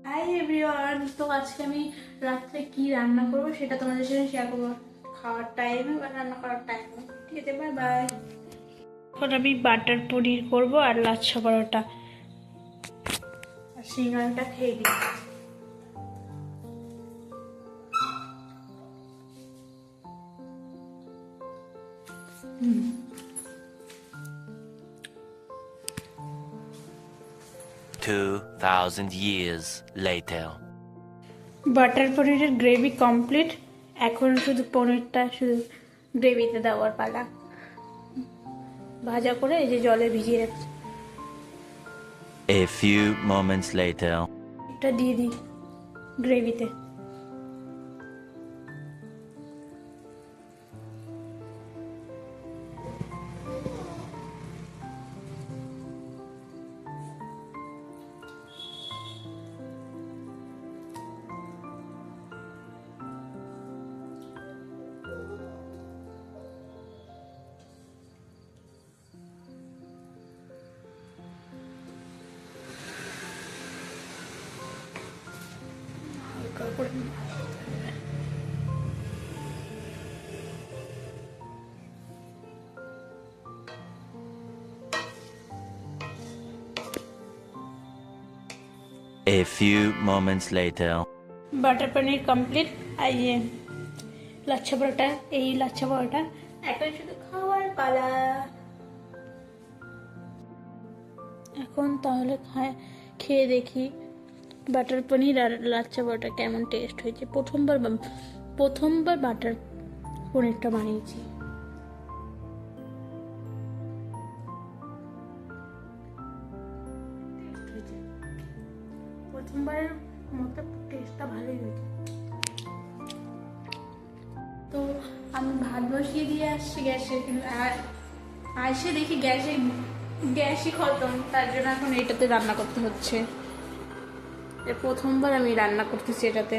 Hi everyone, তো আজকে আমি রাত্রে কি রান্না করবো সেটা তোমাদের সাথে শেয়ার করবো খাওয়ার টাইমে বা রান্না করার টাইমে। ঠিক আছে, বাই বাই। এখন আমি বাটার পনির করবো আর লাচ্ছা পরোটা আর সিঙ্গারাটা খেয়ে দিই। 2000 years later. বাটার পনিরের গ্রেভি কমপ্লিট, এখন শুধু পনিরটা শুধু গ্রেভিতে দেওয়ার পালা। ভাজা করে এই যে জলে ভিজিয়ে রাখছি, A few moments later. এটা দিয়ে দিই গ্রেভিতে। A few moments later. Butter paneer complete. আর এই লাচ্ছা পরোটা, এই লাচ্ছা পরোটা এখন শুধু খাওয়ার পালা। এখন তাহলে খেয়ে দেখি বাটার পনির আর লাচ্ছা পরোটা কেমন টেস্ট হয়েছে। প্রথমবার বাটার পনিরটা বানিয়েছি। প্রথমবারের মতো টেস্টটা ভালোই হয়েছে। তো আমি ভাত বসিয়ে দিয়ে আসছি গ্যাসে, কিন্তু আসে দেখি গ্যাসই খতম, তার জন্য এখন এটাতে রান্না করতে হচ্ছে। প্রথমবার আমি রান্না করতেছি এটাতে।